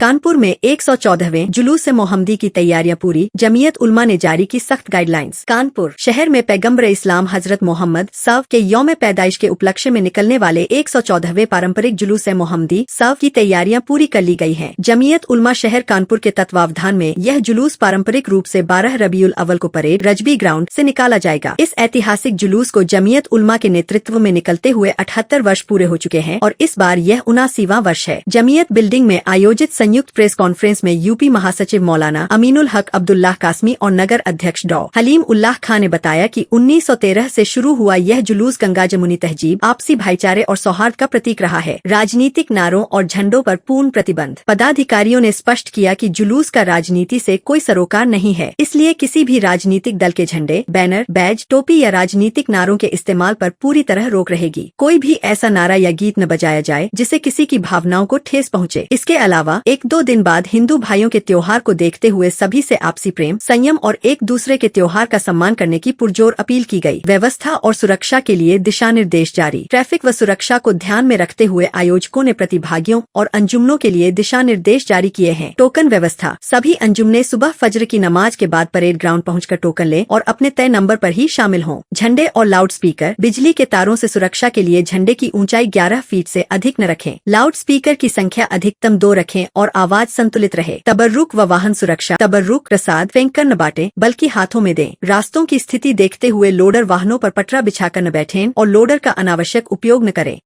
कानपुर में 114वें जुलूस मोहम्मदी की तैयारियां पूरी, जमीयत उलमा ने जारी की सख्त गाइडलाइंस। कानपुर शहर में पैगंबर इस्लाम हजरत मोहम्मद सव के यौम पैदाइश के उपलक्ष्य में निकलने वाले 114वें पारंपरिक जुलूस मोहम्मदी सव की तैयारियां पूरी कर ली गई हैं। जमीयत उलमा शहर कानपुर के तत्वावधान में यह जुलूस पारंपरिक रूप से 12 रबीउल अव्वल को परेड रजबी ग्राउंड से निकाला जाएगा। इस ऐतिहासिक जुलूस को जमीयत उलमा के नेतृत्व में निकलते हुए 78 वर्ष पूरे हो चुके हैं और इस बार यह 79वां वर्ष है। जमीयत बिल्डिंग में आयोजित संयुक्त प्रेस कॉन्फ्रेंस में यूपी महासचिव मौलाना अमीनुल हक अब्दुल्लाह कासमी और नगर अध्यक्ष डॉ हलीम उल्लाह खान ने बताया कि 1913 से शुरू हुआ यह जुलूस गंगा जमुनी तहजीब, आपसी भाईचारे और सौहार्द का प्रतीक रहा है। राजनीतिक नारों और झंडों पर पूर्ण प्रतिबंध। पदाधिकारियों ने स्पष्ट किया कि जुलूस का राजनीति से कोई सरोकार नहीं है, इसलिए किसी भी राजनीतिक दल के झंडे, बैनर, बैज, टोपी या राजनीतिक नारों के इस्तेमाल पर पूरी तरह रोक रहेगी। कोई भी ऐसा नारा या गीत न बजाया जाए जिससे किसी की भावनाओं को ठेस पहुँचे। इसके अलावा 1-2 दिन बाद हिंदू भाइयों के त्योहार को देखते हुए सभी से आपसी प्रेम, संयम और एक दूसरे के त्योहार का सम्मान करने की पुरजोर अपील की गई। व्यवस्था और सुरक्षा के लिए दिशा निर्देश जारी। ट्रैफिक व सुरक्षा को ध्यान में रखते हुए आयोजकों ने प्रतिभागियों और अंजुमनों के लिए दिशा निर्देश जारी किए हैं। टोकन व्यवस्था। सभी अंजुमने सुबह फज्र की नमाज के बाद परेड ग्राउंड पहुंचकर टोकन लें और अपने तय नंबर पर ही शामिल हों। झंडे और लाउड स्पीकर। बिजली के तारों से सुरक्षा के लिए झंडे की ऊंचाई 11 फीट से अधिक न रखें। लाउड स्पीकर की संख्या अधिकतम 2 रखें और आवाज संतुलित रहे। तबर्रुक व वाहन सुरक्षा। तबर्रुक प्रसाद फेंक कर न बांटें बल्कि हाथों में दें। रास्तों की स्थिति देखते हुए लोडर वाहनों पर पटरा बिछाकर न बैठें और लोडर का अनावश्यक उपयोग न करें।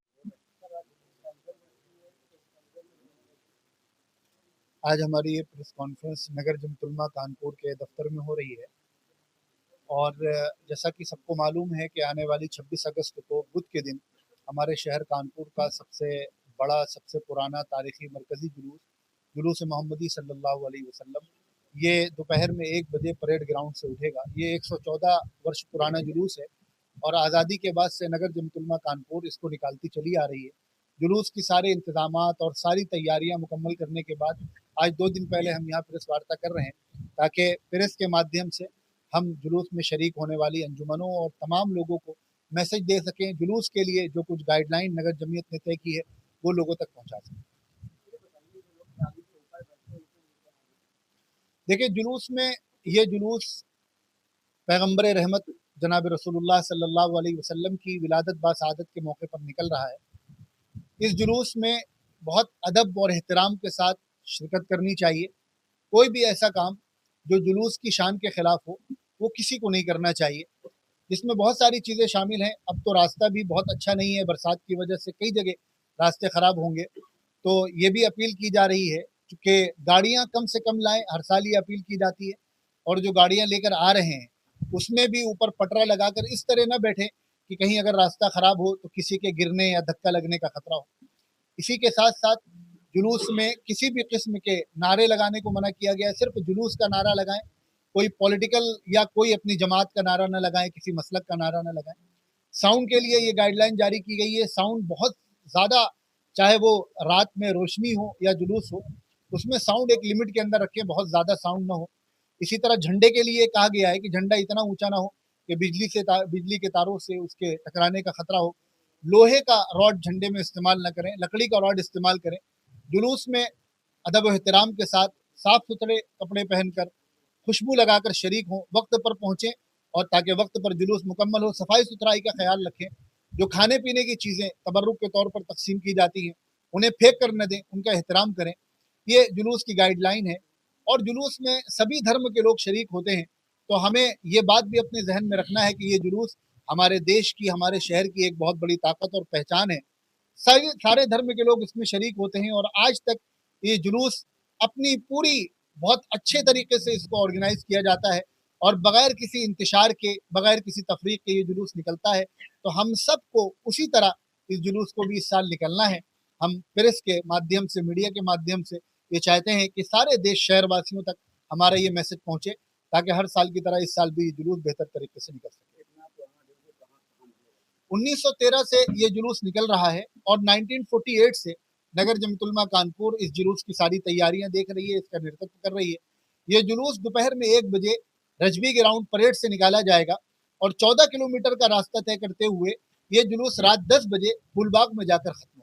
आज हमारी ये प्रेस कॉन्फ्रेंस नगर जमीयत उलमा कानपुर के दफ्तर में हो रही है और जैसा कि सबको मालूम है कि आने वाली 26 अगस्त को बुध के दिन हमारे शहर कानपुर का सबसे बड़ा, सबसे पुराना तारीखी मरकज़ी जुलूस मोहम्मदी सल्लल्लाहु अलैहि वसल्लम ये दोपहर में 1 बजे परेड ग्राउंड से उठेगा। ये 114 वर्ष पुराना जुलूस है और आज़ादी के बाद से नगर जमीयत उलमा कानपुर इसको निकालती चली आ रही है। जुलूस की सारे इंतजामात और सारी तैयारियां मुकम्मल करने के बाद आज 2 दिन पहले हम यहाँ प्रेस वार्ता कर रहे हैं ताकि प्रेस के माध्यम से हम जुलूस में शरीक होने वाली अंजुमनों और तमाम लोगों को मैसेज दे सकें। जुलूस के लिए जो कुछ गाइडलाइन नगर जमीयत ने तय की है वो लोगों तक पहुँचा सकें। देखिए, जुलूस में ये जुलूस पैगंबर रहमत जनाब रसूलुल्लाह सल्लल्लाहु अलैहि वसल्लम की विलादत बासआदत के मौके पर निकल रहा है। इस जुलूस में बहुत अदब और एहतराम के साथ शिरकत करनी चाहिए। कोई भी ऐसा काम जो जुलूस की शान के खिलाफ हो वो किसी को नहीं करना चाहिए। इसमें बहुत सारी चीज़ें शामिल हैं। अब तो रास्ता भी बहुत अच्छा नहीं है, बरसात की वजह से कई जगह रास्ते ख़राब होंगे, तो ये भी अपील की जा रही है कि गाड़ियाँ कम से कम लाएं। हर साल ये अपील की जाती है और जो गाड़ियाँ लेकर आ रहे हैं उसमें भी ऊपर पटरा लगाकर इस तरह न बैठे कि कहीं अगर रास्ता ख़राब हो तो किसी के गिरने या धक्का लगने का खतरा हो। इसी के साथ साथ जुलूस में किसी भी किस्म के नारे लगाने को मना किया गया है। सिर्फ जुलूस का नारा लगाएं, कोई पॉलिटिकल या कोई अपनी जमात का नारा न लगाएं, किसी मसलक का नारा न लगाएं। साउंड के लिए ये गाइडलाइन जारी की गई है। साउंड बहुत ज़्यादा, चाहे वो रात में रोशनी हो या जुलूस हो, उसमें साउंड एक लिमिट के अंदर रखें, बहुत ज़्यादा साउंड ना हो। इसी तरह झंडे के लिए कहा गया है कि झंडा इतना ऊंचा ना हो कि बिजली के तारों से उसके टकराने का खतरा हो। लोहे का रॉड झंडे में इस्तेमाल न करें, लकड़ी का रॉड इस्तेमाल करें। जुलूस में अदब व एहतराम के साथ साफ सुथरे कपड़े पहनकर, खुशबू लगाकर शरीक हों, वक्त पर पहुँचें और ताकि वक्त पर जुलूस मुकम्मल हो। सफाई सुथराई का ख्याल रखें। जो खाने पीने की चीज़ें तबर्रुक के तौर पर तकसीम की जाती हैं उन्हें फेंक कर न दें, उनका एहतराम करें। ये जुलूस की गाइडलाइन है और जुलूस में सभी धर्म के लोग शरीक होते हैं, तो हमें ये बात भी अपने जहन में रखना है कि ये जुलूस हमारे देश की, हमारे शहर की एक बहुत बड़ी ताकत और पहचान है। सारे धर्म के लोग इसमें शरीक होते हैं और आज तक ये जुलूस अपनी पूरी बहुत अच्छे तरीके से इसको ऑर्गेनाइज किया जाता है और बगैर किसी इंतशार के, बगैर किसी तफरीक के ये जुलूस निकलता है। तो हम सबको उसी तरह इस जुलूस को भी इस साल निकलना है। हम प्रेस के माध्यम से, मीडिया के माध्यम से ये चाहते हैं कि सारे देश शहरवासियों तक हमारा ये मैसेज पहुँचे ताकि हर साल की तरह इस साल भी जुलूस बेहतर तरीके से निकल सके। 1913 से ये जुलूस निकल रहा है और 1948 से नगर जमीयत उलमा कानपुर इस जुलूस की सारी तैयारियां देख रही है, इसका नेतृत्व कर रही है। ये जुलूस दोपहर में 1 बजे रजबी ग्राउंड परेड से निकाला जाएगा और 14 किलोमीटर का रास्ता तय करते हुए ये जुलूस रात 10 बजे फूलबाग में जाकर खत्म